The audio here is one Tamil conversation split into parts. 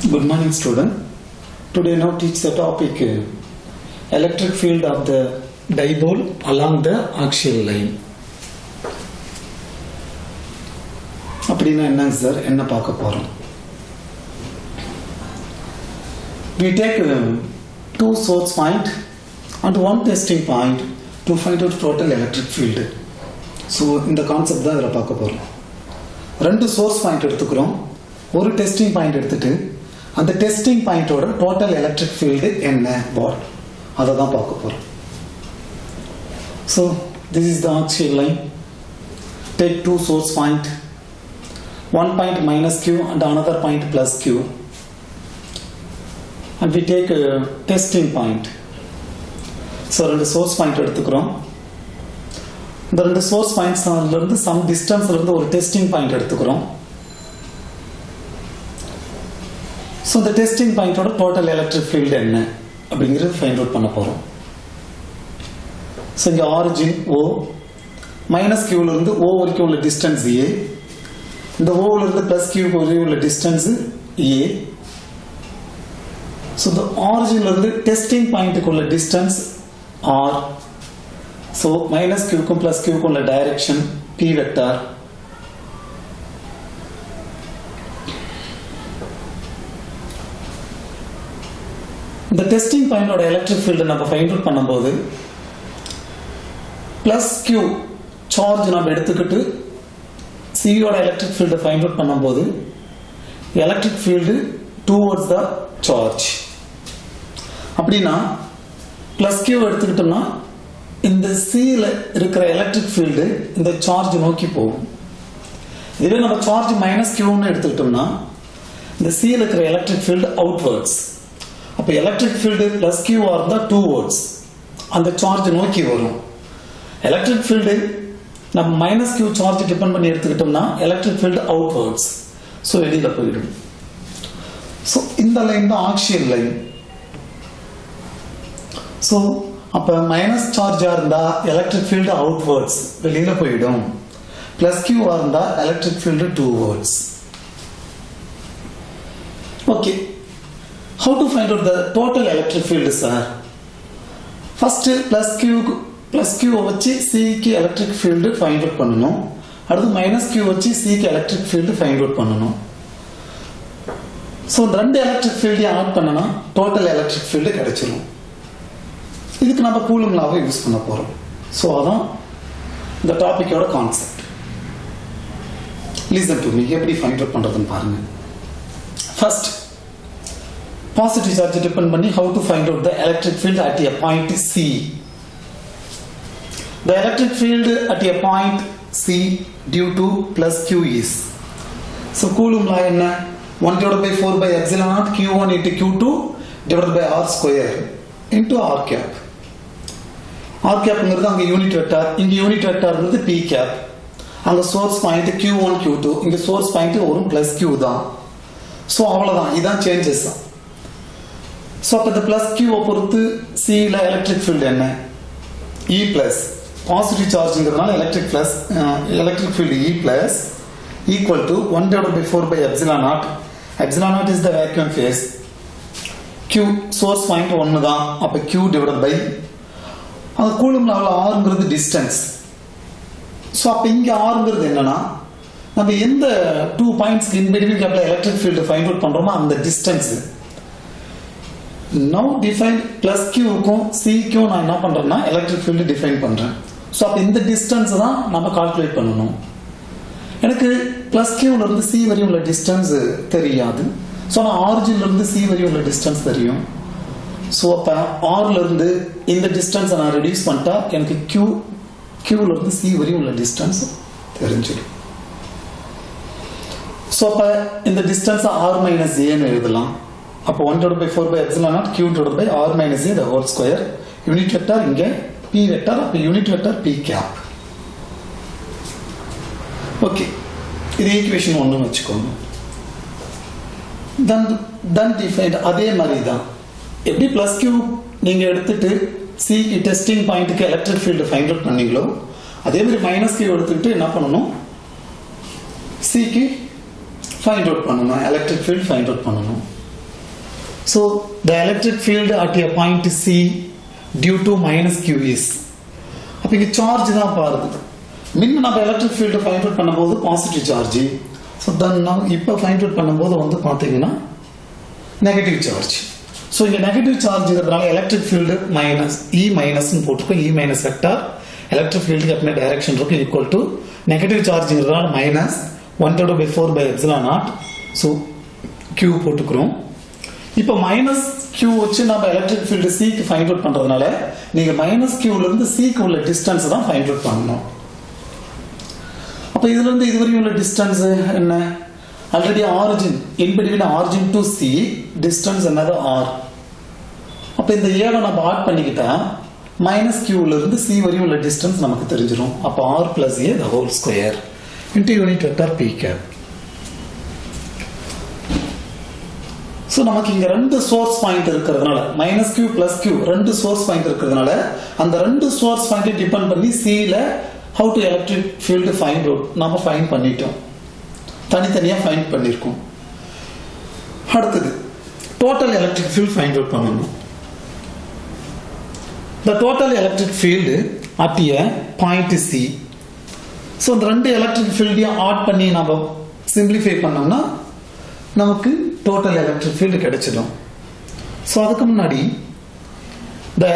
Good morning, student. Today now teach the topic electric field of the dipole along the axial line. அப்படினா என்னங்க சார் என்ன பார்க்க போறோம்? We take two source point and one testing point to find out total electric field. So இந்த கான்செப்ட் தான் இதல பார்க்க போறோம். ரெண்டு சோர்ஸ் பாயிண்ட் எடுத்துக்கிறோம். ஒரு டெஸ்டிங் பாயிண்ட் எடுத்துட்டு அந்த டெஸ்டிங் பாயிண்டோட டோட்டல் எலக்ட்ரிக் ஃபீல்டு என்ன வாட் அதை தான் பார்க்க போறோம். So this is the axial line. Take two source point, one point minus q and another point plus q, and we take a testing point. So ரெண்டு சோர்ஸ் பாயிண்ட் எடுத்துக்கிறோம். இந்த ரெண்டு சோர்ஸ் பாயிண்ட்ஸ்ல இருந்து சம் டிஸ்டன்ஸ்ல இருந்து ஒரு டெஸ்டிங் பாயிண்ட் எடுத்துக்கிறோம். So the testing point ஓட total electric field என்ன அப்படிங்கறது ஃபைண்ட் அவுட் பண்ண போறோம். So இங்க origin O minus q ல இருந்து O வரைக்கும் உள்ள distance A, இந்த O ல இருந்து plus q வரைக்கும் உள்ள distance A. So the origin ல இருந்து testing point க்கு உள்ள distance R. So minus q க்கும் plus q க்கும் உள்ள direction P vector. இந்த டெஸ்டிங் பாயிண்டோட எலக்ட்ரிக் ஃபீல்டு நம்ம ஃபைண்ட் அவுட் பண்ணும்போது பிளஸ் கியூ சார்ஜ் நம்ம எடுத்துக்கிட்டு சியோட எலக்ட்ரிக் ஃபீல்டு ஃபைண்ட் அவுட் பண்ணும்போது electric field towards the charge. அப்படின்னா பிளஸ் கியூ எடுத்துக்கிட்டோம்னா இந்த சியில் இருக்கிற எலக்ட்ரிக் ஃபீல்டு இந்த சார்ஜ் நோக்கி போகும். இதுவே நம்ம சார்ஜ் மைனஸ் கியூன்னு எடுத்துக்கிட்டோம்னா இந்த சியில் இருக்கிற எலக்ட்ரிக் ஃபீல்டு அவுட்வர்ட்ஸ். அப்போ எலக்ட்ரிக் ஃபீல்டு பிளஸ் கியூ ஆர் தான் டுவர்ட்ஸ் அந்த சார்ஜ் நோக்கி வரும். எலக்ட்ரிக் ஃபீல்டு நம்ம மைனஸ் கியூ சார்ஜ் டிபெண்ட் பண்ணி எடுத்துக்கிட்டோம்னா எலக்ட்ரிக் ஃபீல்டு அவுட்வர்ட்ஸ். ஸோ வெளியில் போயிடும். ஸோ இந்த லைன் தான் ஆக்சியல் லைன். ஸோ அப்போ மைனஸ் சார்ஜாக இருந்தால் எலக்ட்ரிக் ஃபீல்டு அவுட்வர்ட்ஸ் வெளியில் போயிடும். பிளஸ் கியூவாக இருந்தால் electric field towards. Okay, how to find out the total electric field, sir? First plus q வச்சு c க்கு electric field find out பண்ணனும். அடுத்து minus q வச்சு c க்கு electric field find out பண்ணனும். So ரெண்டு electric field ஆட் பண்ணனா total electric field கிடைச்சிரும். இதுக்கு நம்ம கூலும் லாவை யூஸ் பண்ண போறோம். So அதான் இந்த டாபிக்கோட கான்செப்ட். Listen to me, எப்படி find out பண்றதுன்னு பாருங்க. First positive charge depend பண்ணி how to find out the electric field at a point C. The electric field at a point C due to plus Q is. So Coulomb law என்ன 1 divided by 4 by epsilon naught Q1 into Q2 divided by R square into R cap. R cap ங்கிறது அங்க யூனிட் வெக்டார், இங்க யூனிட் வெக்டார்ங்கிறது P cap. அங்க சோர்ஸ் பாயிண்ட் Q1 Q2, இங்க சோர்ஸ் பாயிண்ட் ஒரு plus Q தான். சோ அவ்வளவுதான், இதான் சேஞ்சஸ். So அப்ப the plus Q பொறுத்து C ல electric field என்ன? E plus positive chargeங்கிறதுனால electric field E plus equal to 1 divided by 4 by epsilon naught. Epsilon naught is the vacuum phase. Q source point 1 தான். அப்ப Q divided by அந்த கூலும் லால Rங்கிறது distance. So அப்ப இங்க Rங்கிறது என்னன்னா நம்ம எந்த 2 points in between கேப்ல electric field find out பண்றோமோ அந்த distance. Now define plus q க்கும் c க்கும் நான் என்ன பண்றேன்னா எலக்ட்ரிக் ஃபீல்ட் டிஃபைன் பண்றேன். சோ அப்ப இந்த டிஸ்டன்ஸ் தான் நம்ம கால்குலேட் பண்ணனும். எனக்கு plus q ல இருந்து c வரை உள்ள டிஸ்டன்ஸ் தெரியாது. சோ நான் ஆரிஜின்ல இருந்து c வரை உள்ள டிஸ்டன்ஸ் தெரியும். சோ அப்ப r ல இருந்து இந்த டிஸ்டன்ஸ் நான் ரெடியூஸ் பண்ணிட்டா எனக்கு q ல இருந்து c வரை உள்ள டிஸ்டன்ஸ் தெரிஞ்சிடும். சோ அப்ப இந்த டிஸ்டன்ஸ் r - a ன்னு எழுதலாம். அப்போ 1 divided by 4 by epsilon naught q divided by r minus a the whole square. Unit vector இங்க p வெக்டார், அப்ப unit vector p cap. Okay, இது ஈக்குவேஷன் 1 ன்னு வெச்சுக்கோங்க. then define அதே மாதிரி தான். எப்படி plus q நீங்க எடுத்துட்டு c க்கு டெஸ்டிங் பாயிண்ட்க்கு எலக்ட்ரிக் ஃபீல்ட் ஃபைண்ட் அவுட் பண்ணீங்களோ அதே மாதிரி minus q எடுத்துட்டு என்ன பண்ணனும்? c க்கு ஃபைண்ட் அவுட் பண்ணனும், எலக்ட்ரிக் ஃபீல்ட் ஃபைண்ட் அவுட் பண்ணனும். So the electric field at a point C due to minus q is. அப்ப இங்க சார்ஜ் தான் பாருங்க. முன்ன நம்ம எலக்ட்ரிக் ஃபீல்ட் ஃபைண்ட் அவுட் பண்ணும்போது பாசிட்டிவ் சார்ஜ். ஸோ தென் நம்ம இப்போ ஃபைண்ட் அவுட் பண்ணும்போது வந்து பார்த்தீங்கன்னா நெகட்டிவ் சார்ஜ். ஸோ இங்கே நெகட்டிவ் சார்ஜ்ங்கிறதுனால எலக்ட்ரிக் ஃபீல்டு மைனஸ் இ மைனஸ்ன்னு போட்டுருக்கோம். இ மைனஸ் வெக்டார் எலக்ட்ரிக் ஃபீல்டுக்கு எப்பவுமே டைரக்ஷன் இருக்கும் ஈக்குவல் டு நெகட்டிவ் சார்ஜ்ங்கிறதுனால மைனஸ் 1/4/0. ஸோ கியூ போட்டுக்கிறோம். இப்போ மைனஸ் கியூ வச்சு நம்ம எலக்ட்ரிக் ஃபீல்டு சிக்கு ஃபைண்ட் அவுட் பண்ணுறதுனால நீங்கள் மைனஸ் கியூலேருந்து சிக்கு உள்ள டிஸ்டன்ஸ் தான் ஃபைண்ட் அவுட் பண்ணணும். அப்போ இதுலேருந்து இதுவரையும் உள்ள டிஸ்டன்ஸ் என்ன? Already origin in between origin to C distance என்னது ஆர். அப்போ இந்த ஏவை நம்ம ஆட் பண்ணிக்கிட்டா மைனஸ் கியூலேருந்து சி வரையும் உள்ள டிஸ்டன்ஸ் நமக்கு தெரிஞ்சிடும். அப்போ R plus A the whole square into unit vector B cap. So நமக்கு இங்கே ரெண்டு சோர்ஸ் பாயிண்ட் இருக்கிறதுனால மைனஸ் கியூ பிளஸ் கியூ ரெண்டு சோர்ஸ் பாயிண்ட் இருக்கிறதுனால அந்த ரெண்டு சோர்ஸ் பாயிண்ட்டை டிபெண்ட் பண்ணி சியில் how to electric field find out நம்ம ஃபைண்ட் பண்ணிட்டோம். தனித்தனியாக ஃபைண்ட் பண்ணியிருக்கோம். அடுத்தது total electric field find out பண்ணணும். The total electric field at a point C. So இந்த ரெண்டு எலக்ட்ரிக் ஃபீல்டையும் ஆட் பண்ணி நம்ம சிம்பிளிஃபை பண்ணோம்னா நமக்கு டோட்டல் எலக்ட்ரிக் ஃபீல்டு கிடைச்சிடும். ஸோ அதுக்கு முன்னாடி the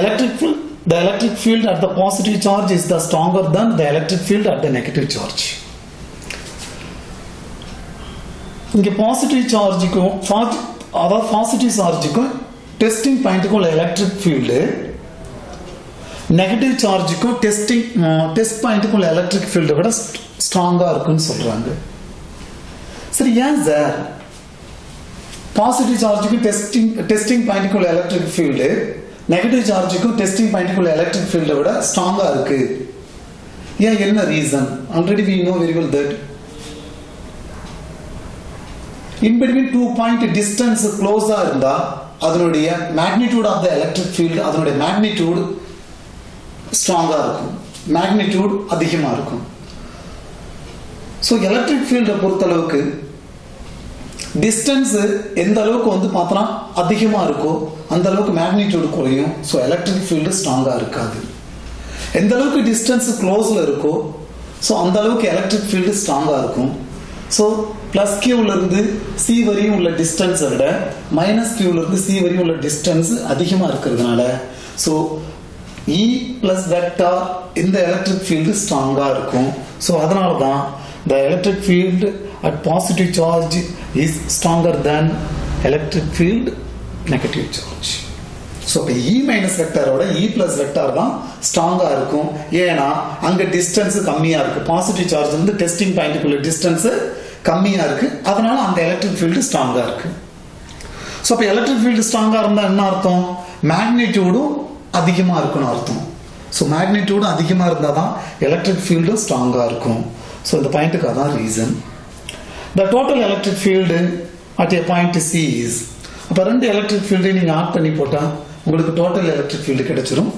electric field at the positive charge is the stronger than the electric field at the negative charge. இங்கே பாசிட்டிவ் சார்ஜுக்கும் அதாவது பாசிட்டிவ் சார்ஜுக்கும் டெஸ்டிங் பாயிண்ட்டுக்கும் உள்ள எலக்ட்ரிக் ஃபீல்டு நெகட்டிவ் சார்ஜுக்கும் டெஸ்ட் பாயிண்ட்டுக்கும் உள்ள எலக்ட்ரிக் ஃபீல்டை விட ஸ்ட்ராங்காக இருக்குன்னு சொல்கிறாங்க. சரி, ஏன் சார் பாசிட்டிவ் சார்ஜுக்கும் டெஸ்டிங் பாயிண்ட்டுக்கு உள்ள எலக்ட்ரிக் ஃபீல்டு நெகட்டிவ் சார்ஜுக்கும் டெஸ்டிங் பாயிண்ட்டுக்கு உள்ள எலக்ட்ரிக் ஃபீல்டை விட ஸ்ட்ராங்காக இருக்கு? ஏன், என்ன reason? Already we know very well that in between 2 point distance closer இருந்தா அதனுடைய magnitude of the electric field அதனுடைய magnitude ஸ்ட்ராங்கா இருக்கும், magnitude அதிகமா இருக்கும். ஸோ எலக்ட்ரிக் ஃபீல்டை பொறுத்தளவுக்கு டிஸ்டன்ஸ் எந்த அளவுக்கு வந்து பார்த்தோன்னா அதிகமாக இருக்கோ அந்த அளவுக்கு மேக்னிடியூடு குறையும். ஸோ எலக்ட்ரிக் ஃபீல்டு ஸ்ட்ராங்காக இருக்காது. எந்த அளவுக்கு டிஸ்டன்ஸ் க்ளோஸில் இருக்கோ ஸோ அந்த அளவுக்கு எலக்ட்ரிக் ஃபீல்டு ஸ்ட்ராங்காக இருக்கும். ஸோ ப்ளஸ் கியூவிலேருந்து சி வரையும் உள்ள டிஸ்டன்ஸை விட மைனஸ் கியூவிலேருந்து சி வரையும் உள்ள டிஸ்டன்ஸ் அதிகமாக இருக்கிறதுனால ஸோ இ ப்ளஸ் வெக்டார் இந்த எலக்ட்ரிக் ஃபீல்டு ஸ்ட்ராங்காக இருக்கும். ஸோ அதனால தான் the electric field at positive charge is stronger than electric field negative charge. So E minus vector ஓட E plus vector தான் ஸ்ட்ராங்கா இருக்கும். ஏன்னா அங்க டிஸ்டன்ஸ் கம்மியா இருக்கு. பாசிட்டிவ் சார்ஜ் வந்து டெஸ்டிங் பாயிண்ட்டுக்குள்ள டிஸ்டன்ஸ் கம்மியா இருக்கு. அதனால அந்த எலக்ட்ரிக் ஃபீல்டு ஸ்ட்ராங்கா இருக்கு. ஸோ இப்போ எலக்ட்ரிக் ஃபீல்டு ஸ்ட்ராங்கா இருந்தா என்ன அர்த்தம்? மேக்னிடியூடும் அதிகமா இருக்குன்னு அர்த்தம். ஸோ மேக்னிடியூடும் அதிகமா இருந்தால் தான் எலக்ட்ரிக் ஃபீல்டும் ஸ்ட்ராங்கா இருக்கும். ஸோ இந்த பாயிண்ட்டுக்கு அதான் reason. The total electric field at A point C is. அப்போ ரெண்டு எலக்ட்ரிக் ஃபீல்டு நீங்கள் ஆட் பண்ணி போட்டால் உங்களுக்கு டோட்டல் எலக்ட்ரிக் ஃபீல்டு கிடைச்சிரும்.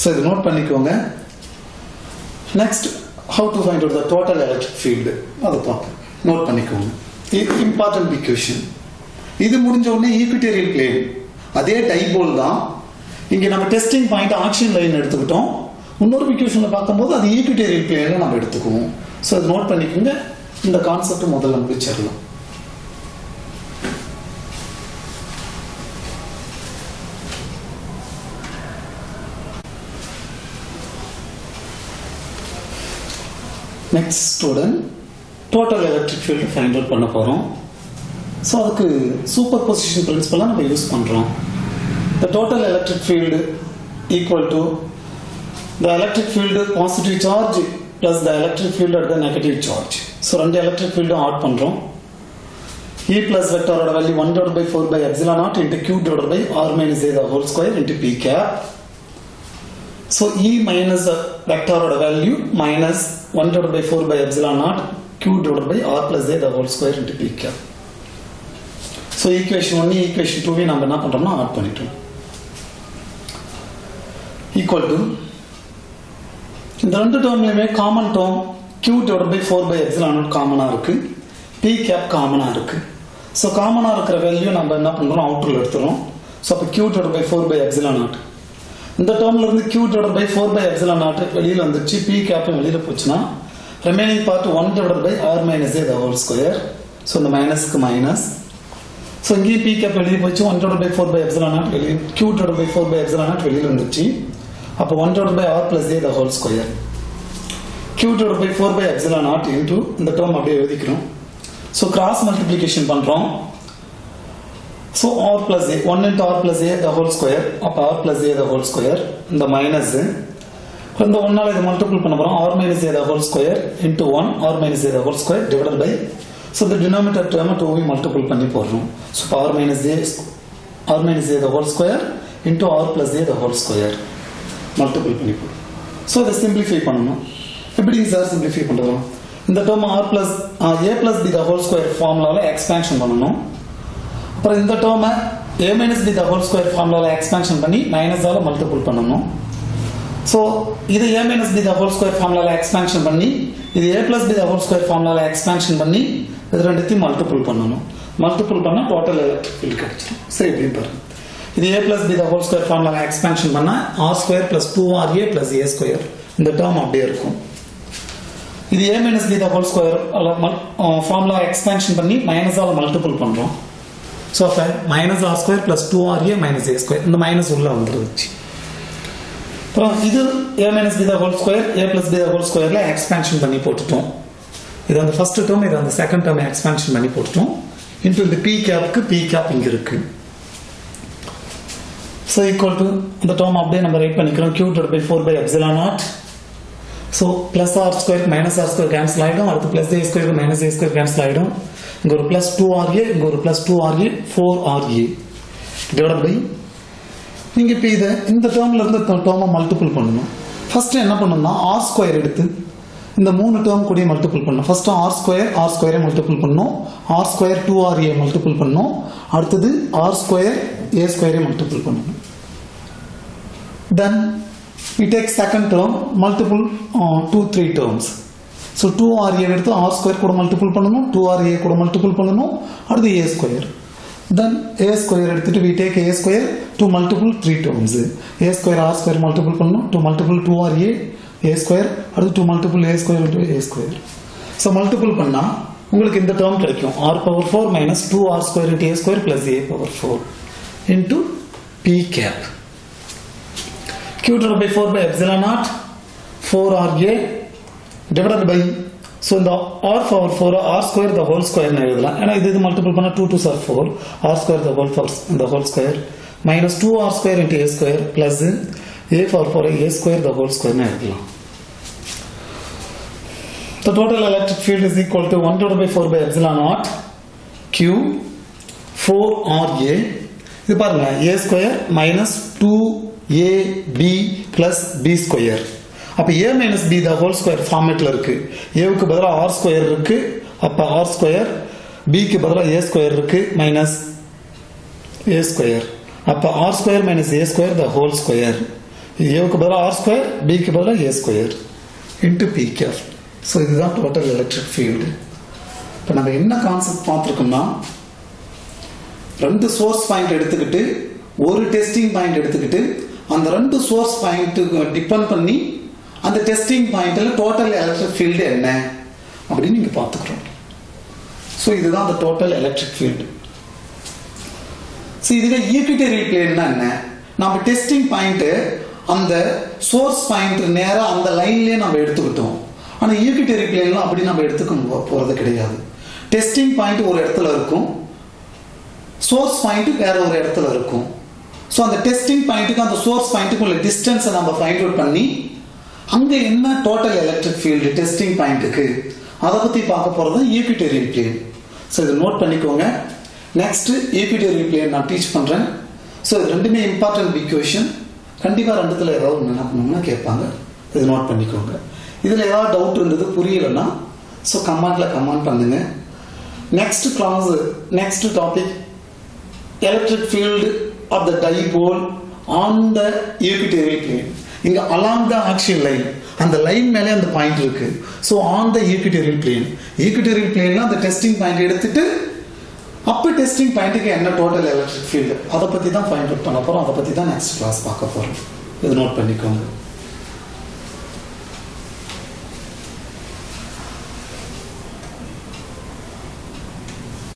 ஸோ இது நோட் பண்ணிக்கோங்க. Next how to find out the total electric field அதை பார்ப்போம். நோட் பண்ணிக்கோங்க. இது இம்பார்ட்டன்ட் இக்குவேஷன். இது முடிஞ்ச உடனே ஈக்விட்டோரியல் பிளேன் அதே டைபோல் தான். இங்கே நம்ம டெஸ்டிங் பாயிண்ட் ஆக்ஷன் லைன் எடுத்துக்கிட்டோம். இன்னொரு இக்குவேஷனில் பார்க்கும்போது அது ஈக்விட்டோரியல் பிளேனில் நம்ம எடுத்துக்குவோம். ஸோ அது நோட் பண்ணிக்கோங்க. இந்த கான்செப்ட் முதல்ல முடிச்சிடலாம். Next student total electric field find out பண்ண போகிறோம். ஸோ அதுக்கு சூப்பர் பொசிஷன் பிரின்சிபலாக நம்ம யூஸ் பண்ணுறோம். த total electric field equal to the electric field positive charge plus the electric field at the negative charge. So ரெண்டு electric field ஆட் பண்றோம். E plus vector ஓட value 1/4/0 into q divided by r minus a the whole square into p cap. So E minus vector ஓட value minus 1/4/0 q divided by r plus a the whole square into p cap. So equation 1 equation 2 நம்ம என்ன பண்றோம்னா ஆட் பண்ணிட்டோம். Equal to இந்த ரெண்டு டேர்ம்லயுமே common term q divided by 4/0 காமனா இருக்கு, p cap காமனா இருக்கு. ஸோ காமனாக இருக்கிற வேல்யூ நம்ம என்ன பண்ணுறோம், அவுட்டரில் எடுத்துகிறோம். ஸோ அப்போ q divided by 4 by epsilon naught. இந்த டேர்ம்ல இருந்து q divided by 4 by epsilon naught வெளியில் வந்துச்சு, p cap வெளியில் போச்சுன்னா remaining part 1 divided by r minus a the whole square. So இந்த மைனஸ்க்கு மைனஸ். ஸோ இங்கேயும் p cap வெளியில் போச்சு, 1 divided by 4 by epsilon naught வெளியில், q divided by 4 by epsilon naught வெளியில் வந்துச்சு. அப்போ 1 divided by r plus a the whole square. q divided by 4 by epsilon naught into இந்த டேர்ம் அப்படியே எழுதிக்கிறோம். ஸோ கிராஸ் மல்டிப்ளிகேஷன் பண்ணுறோம். So r plus a, 1 into r plus a the whole square, அப்போ r plus a the whole square, இந்த மைனஸ் இந்த 1 இது மல்டிபிள் பண்ண போகிறோம், r minus a the whole square into 1 r minus a the whole square divided by, so the denominator term 2 multiple பண்ணி போடுறோம். So r minus a the whole square into r plus a the whole square multiple பண்ணி போடுறோம். ஸோ இதை சிம்பிளிஃபை பண்ணணும். எப்படி சார் சிம்பிளிஃபை பண்ணுறோம், இந்த term r plus a plus b the whole square ஃபார்முலாவில் எக்ஸ்பேன்ஷன் பண்ணணும். அப்புறம் இந்த டேர்மை a minus b the whole square ஃபார்முலாவில் எக்ஸ்பேன்ஷன் பண்ணி மைனஸால் மல்டிபிள் பண்ணணும். ஸோ இது a minus b the whole square ஃபார்முலாவில் எக்ஸ்பேன்ஷன் பண்ணி, இது a plus b the whole square ஃபார்முலாவில் எக்ஸ்பேன்ஷன் பண்ணி, இது ரெண்டுத்தையும் மல்டிபிள் பண்ணணும். மல்டிபிள் பண்ணால் டோட்டல் எலக்ட்ரிக் ஃபீல்ட் கிடைச்சிடும். சரி, எப்படி பாருங்க, இது a plus b the whole square ஃபார்முலாவில் எக்ஸ்பேன்ஷன் பண்ணால் r square plus 2ra plus a square இந்த டேர்ம் அப்படியே இருக்கும். இது a minus b the whole square formula expansion பண்ணி மைனஸால் மல்டிபிள் பண்ணுறோம். ஸோ அப்போ minus r square plus 2ra minus a square, இந்த மைனஸ் உள்ள வந்துருச்சு. அப்புறம் இது a minus b the whole square a plus b the whole squareல எக்ஸ்பேன்ஷன் பண்ணி போட்டுட்டோம். இது அந்த ஃபர்ஸ்ட் டேர்ம், இது அந்த செகண்ட் டேர்ம் எக்ஸ்பேன்ஷன் பண்ணி போட்டுட்டோம். இன்ட்டு இந்த p கேப்க்கு p கேப் இங்கே இருக்கு. ஸோ ஈக்குவல் டு இந்த டேர்ம் அப்படியே நம்ம ரைட் பண்ணிக்கிறோம், q divided by 4 by epsilon naught. So plus r square minus r square cancel ஆகிடும், அடுத்து plus a square minus a square cancel ஆகிடும். இங்க ஒரு பிளஸ் 2ra, இங்க ஒரு plus 2ra 4ra divide by, நீங்க இப்போ இதை இந்த டேர்ம்ல இருந்து டேர்மை மல்டிபிள் பண்ணணும். ஃபர்ஸ்ட் என்ன பண்ணணும்னா r ஸ்கொயர் எடுத்து இந்த மூணு டேர்ம் கூட மல்டிபிள் பண்ணணும். ஃபர்ஸ்ட் r ஸ்கொயரை மல்டிபிள் பண்ணணும், r ஸ்கொயர் 2ra மல்டிபிள் பண்ணணும், அடுத்தது r ஸ்கொயர் a ஸ்கொயரை மல்டிபிள் பண்ணணும். தென் we take second term, multiple 2 3 terms. So 2ra எடுத்து r square கூட மல்டிபிள் பண்ணணும், 2ra கூட மல்டிபிள் பண்ணணும், அடுத்து a square. Then a square எடுத்துட்டு we take a square to multiple 3 terms. a square r square multiple பண்ணணும், to multiple 2ra a square, அடுத்து to multiple a square into a square. So multiple பண்ணா உங்களுக்கு இந்த term கிடைக்கும், r power 4 minus 2r square into a square plus a power 4 into p cap. q divided by 4 by epsilon naught 4ra divided by, so இந்த r power 4 r square the whole square னு எழுதலாம். ஏன்னா இது மல்டிபிள் பண்ணா 2 2s are 4, r square the whole square minus 2r square into a square plus a power 4 a square the whole square னு எழுதலாம். The total electric field is equal to 1 divided by 4 by epsilon naught q 4ra. இது பாருங்க, a square minus 2ab plus b square. அப்ப a minus b the whole square ஃபார்மேட்ல இருக்கு. a க்கு பதிலா r ஸ்கொயர் இருக்கு, அப்ப r ஸ்கொயர், b க்கு பதிலா a ஸ்கொயர் இருக்கு மைனஸ் a ஸ்கொயர், அப்ப r square minus a square the whole square. a க்கு பதிலா r ஸ்கொயர், b க்கு பதிலா a square into p cap. So இதுதான் டோட்டல் எலக்ட்ரிக் ஃபீல்டு. இப்போ நம்ம என்ன கான்செப்ட் பார்த்துருக்கோம்னா, ரெண்டு சோர்ஸ் பாயிண்ட் எடுத்துக்கிட்டு ஒரு டெஸ்டிங் பாயிண்ட் எடுத்துக்கிட்டு அந்த ரெண்டு சோர்ஸ் பாயிண்ட்டுக்கு டிபெண்ட் பண்ணி அந்த டெஸ்டிங் பாயிண்ட்ல டோட்டல் எலக்ட்ரிக் ஃபீல்டு என்ன அப்படின்னு நீங்க பார்த்துக்கிறோம். ஸோ இதுதான் அந்த டோட்டல் எலக்ட்ரிக் ஃபீல்டு. ஸோ இதுவே ஈக்விட்டரி பிளேன்னா என்ன, நம்ம டெஸ்டிங் பாயிண்ட் அந்த சோர்ஸ் பாயிண்ட் நேரா அந்த லைன்லயே நம்ம எடுத்துக்கிட்டோம். ஆனா ஈக்விட்டரி பிளேன்லாம் அப்படி நம்ம எடுத்துக்க போறது கிடையாது. டெஸ்டிங் பாயிண்ட் ஒரு இடத்துல இருக்கும், சோர்ஸ் பாயிண்ட் வேற ஒரு இடத்துல இருக்கும். ஸோ அந்த டெஸ்டிங் பாயிண்ட்டுக்கு அந்த சோர்ஸ் பாயிண்ட்டுக்கு உள்ள டிஸ்டன்ஸை நம்ம ஃபைண்ட் அவுட் பண்ணி அங்க என்ன டோட்டல் எலக்ட்ரிக் ஃபீல்டு டெஸ்டிங் பாயிண்ட்டுக்கு அதை பத்தி பார்க்க போறது ஈக்விட்டோரியல் பிளேன். ஸோ இதை நோட் பண்ணிக்கோங்க. நெக்ஸ்ட் ஈக்விட்டோரியல் பிளேன் நான் டீச் பண்றேன். ஸோ இது ரெண்டுமே இம்பார்ட்டன்ட் ஈக்குவேஷன். கண்டிப்பா ரெண்டுத்துல ஏதாவது என்ன பண்ணணும்னா கேட்பாங்க, இது நோட் பண்ணிக்கோங்க. இதுல ஏதாவது டவுட் இருந்தது புரியலன்னா ஸோ கமெண்ட்ல கமெண்ட் பண்ணுங்க. Next class, next topic electric field of the dipole on the equatorial plane. இங்க along the axial line, அந்த லைன் மேலே அந்த பாயிண்ட் இருக்கு. So on the equatorial plane, equatorial பிளேன்ல அந்த டெஸ்டிங் பாயிண்ட் எடுத்துட்டு அப்போ டெஸ்டிங் பாயிண்ட்டுக்கு என்ன டோட்டல் எலக்ட்ரிக் ஃபீல்டு அதை பற்றி தான் ஃபைண்ட் அவுட் பண்ண போகிறோம். அதை பற்றி தான் நெக்ஸ்ட் கிளாஸ் பார்க்க போகிறோம். இது நோட் பண்ணிக்கோங்க.